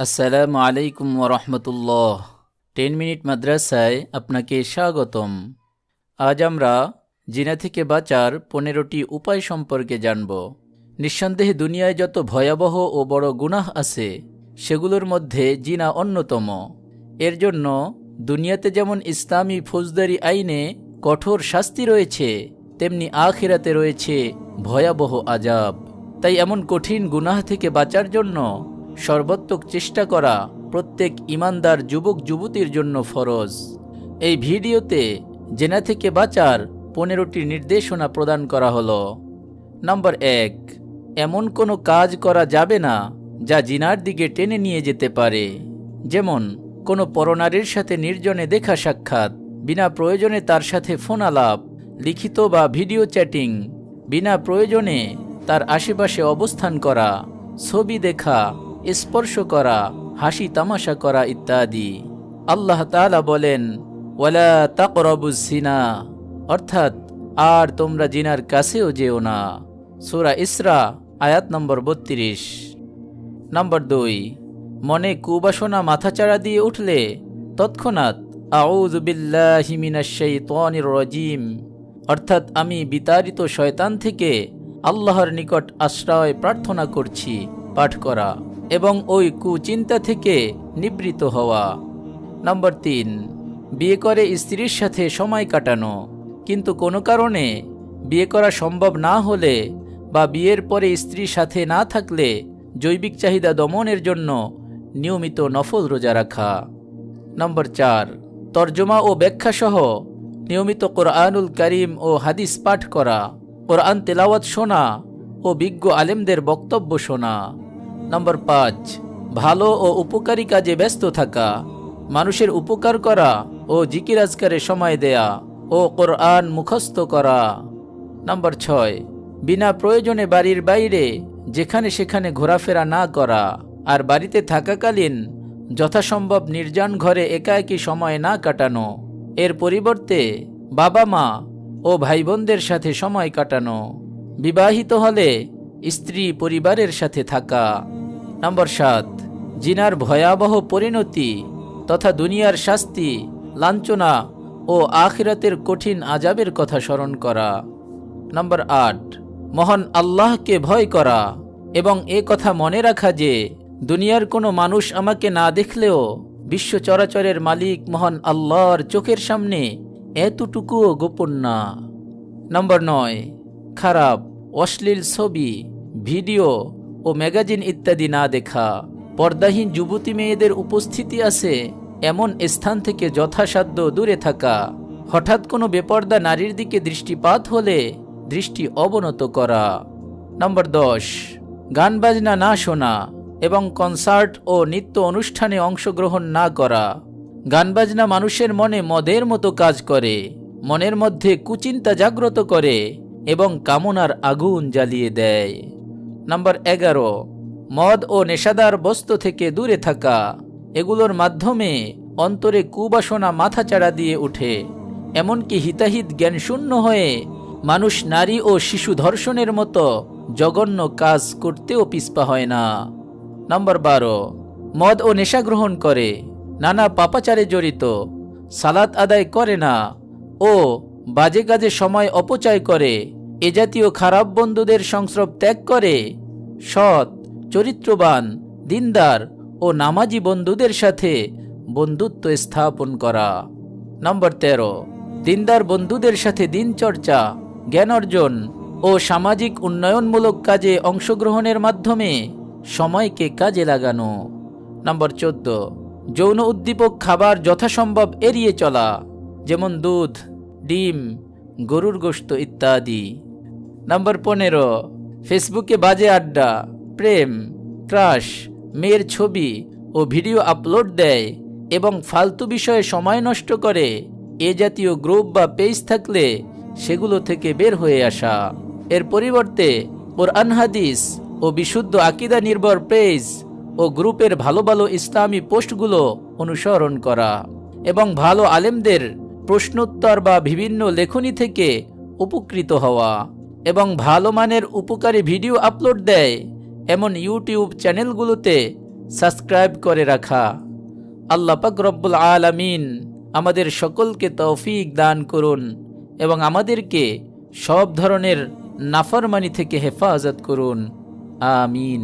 আসসালামু আলাইকুম ওরহমতুল্লাহ। 10 মিনিট মাদ্রাসায় আপনাকে স্বাগতম। আজ আমরা জিনা থেকে বাঁচার 15টি উপায় সম্পর্কে জানব। নিঃসন্দেহে দুনিয়ায় যত ভয়াবহ ও বড় গুনাহ আছে সেগুলোর মধ্যে জিনা অন্যতম। এর জন্য দুনিয়াতে যেমন ইসলামী ফৌজদারি আইনে কঠোর শাস্তি রয়েছে, তেমনি আখিরাতে রয়েছে ভয়াবহ আযাব। তাই এমন কঠিন গুনাহ থেকে বাঁচার জন্য সর্বাত্মক চেষ্টা করা প্রত্যেক ঈমানদার যুবক যুবতীর জন্য ফরজ। এই ভিডিওতে জিনা থেকে বাঁচার 15টি নির্দেশনা প্রদান করা হলো। নাম্বার 1, এমন কোনো কাজ করা যাবে না যা জিনার দিকে টেনে নিয়ে যেতে পারে। যেমন কোনো পরনারীর সাথে নির্জনে দেখা সাক্ষাৎ, বিনা প্রয়োজনে তার সাথে ফোন আলাপ, লিখিত বা ভিডিও চ্যাটিং, বিনা প্রয়োজনে তার আশেপাশে অবস্থান করা, ছবি দেখা, স্পর্শ করা, হাসি তামাশা করা ইত্যাদি। আল্লাহ তাআলা বলেন, ওয়ালা তাকরাবুজ জিনা, অর্থাৎ আর তোমরা জিনার কাছেও যেও না। সূরা ইসরা আয়াত নম্বর 32। নাম্বার 2, মনে কুবাসনা মাথাচাড়া দিয়ে উঠলে তৎক্ষণাৎ আউযু বিল্লাহি মিনাশ শাইতানির রাজিম, অর্থাৎ আমি বিতাড়িত শয়তান থেকে আল্লাহর নিকট আশ্রয় প্রার্থনা করছি পাঠ করা এবং ওই কুচিন্তা থেকে নিবৃত হওয়া। নাম্বার 3, বিয়ে করে স্ত্রীর সাথে সময় কাটানো, কিন্তু কোনো কারণে বিয়ে করা সম্ভব না হলে বা বিয়ের পরে স্ত্রীর সাথে না থাকলে জৈবিক চাহিদা দমনের জন্য নিয়মিত নফল রোজা রাখা। নাম্বার 4, তর্জমা ও ব্যাখ্যা সহ নিয়মিত কোরআনুল কারীম ও হাদিস পাঠ করা, কোরআন তেলাওয়াত শোনা ও বিজ্ঞ আলেমদের বক্তব্য শোনা। নাম্বার 5, ভালো ও উপকারী কাজে ব্যস্ত থাকা, মানুষের উপকার করা ও জিকির আজকারে সময় দেয়া ও কোরআন মুখস্থ করা। নাম্বার 6, বিনা প্রয়োজনে বাড়ির বাইরে যেখানে সেখানে ঘোরাফেরা না করা, আর বাড়িতে থাকাকালীন যথাসম্ভব নির্জন ঘরে একাকী সময় না কাটানো, এর পরিবর্তে বাবা মা ও ভাই বোনদের সাথে সময় কাটানো। বিবাহিত হলে স্ত্রী পরিবারের সাথে থাকা। নাম্বার 7, জিনার ভয়াবহ পরিণতি তথা দুনিয়ার শাস্তি, লাঞ্ছনা ও আখিরাতের কঠিন আযাবের কথা স্মরণ করা। নাম্বার 8, মহান আল্লাহকে ভয় করা এবং এ কথা মনে রাখা যে দুনিয়ার কোনো মানুষ আমাকে না দেখলেও বিশ্ব চরাচরের মালিক মহান আল্লাহর চোখের সামনে এতটুকুও গোপন না। নাম্বার 9, খারাপ অশ্লীল ছবি, ভিডিও ও ম্যাগাজিন ইত্যাদি না দেখা। পর্দাহীন যুবতী মেয়েদের উপস্থিতি আছে এমন স্থান থেকে যথাসাধ্য দূরে থাকা। হঠাৎ কোনো বেপর্দা নারীর দিকে দৃষ্টিপাত হলে দৃষ্টি অবনত করা। নাম্বার 10, গান বাজনা না শোনা এবং কনসার্ট ও নৃত্য অনুষ্ঠানে অংশগ্রহণ না করা। গান বাজনা মানুষের মনে মদের মতো কাজ করে, মনের মধ্যে কুচিন্তা জাগ্রত করে এবং কামনার আগুন জ্বালিয়ে দেয়। নাম্বার 11, মদ ও নেশাদার বস্তু থেকে দূরে থাকা। এগুলোর মাধ্যমে অন্তরে কুবাসনা মাথাচাড়া দিয়ে ওঠে, এমনকি হিতাহিত জ্ঞানশূন্য হয়ে মানুষ নারী ও শিশু ধর্ষণের মতো জঘন্য কাজ করতেও পিছপা হয় না। নাম্বার 12, মদ ও নেশা গ্রহণ করে, নানা পাপাচারে জড়িত, সালাত আদায় করে না ও বাজে কাজে সময় অপচয় করে, এ জাতীয় খারাপ বন্ধুদের সংস্রব ত্যাগ করে সৎ, চরিত্রবান, দিনদার ও নামাজি বন্ধুদের সাথে বন্ধুত্ব স্থাপন করা। নাম্বার 13, দিনদার বন্ধুদের সাথে দিনচর্চা, জ্ঞান অর্জন ও সামাজিক উন্নয়নমূলক কাজে অংশগ্রহণের মাধ্যমে সময়কে কাজে লাগানো। নাম্বার 14, যৌন উদ্দীপক খাবার যথাসম্ভব এড়িয়ে চলা, যেমন দুধ, ডিম, গরুর গোশত ইত্যাদি। নাম্বার 15, ফেসবুকে বাজে আড্ডা, প্রেম, ক্রাশ, মেয়ের ছবি ও ভিডিও আপলোড দেয় এবং ফালতু বিষয়ে সময় নষ্ট করে, এ জাতীয় গ্রুপ বা পেজ থাকলে সেগুলো থেকে বের হয়ে আসা। এর পরিবর্তে কোরআন হাদিস ও বিশুদ্ধ আকীদা নির্ভর পেজ ও গ্রুপের ভালো ভালো ইসলামী পোস্টগুলো অনুসরণ করা এবং ভালো আলেমদের প্রশ্নোত্তর বা বিভিন্ন লেখনী থেকে উপকৃত হওয়া এবং ভালো মানের উপকারী ভিডিও আপলোড দেয় এমন ইউটিউব চ্যানেলগুলোতে সাবস্ক্রাইব করে রাখা। আল্লাহ পাক রব্বুল আলামিন আমাদের সকলকে তৌফিক দান করুন এবং আমাদেরকে সব ধরনের নাফরমানি থেকে হেফাজত করুন, আমিন।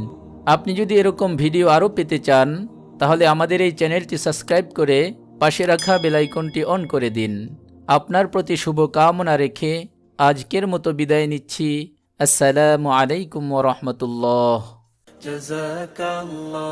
আপনি যদি এরকম ভিডিও আরও পেতে চান তাহলে আমাদের এই চ্যানেলটি সাবস্ক্রাইব করে পাশে রাখা বেল আইকনটি অন করে দিন। আপনার প্রতি শুভ কামনা রেখে আজকের মতো বিদায় নিচ্ছি। আসসালামু আলাইকুম ওয়া রাহমাতুল্লাহ। জাযাকাল্লাহ।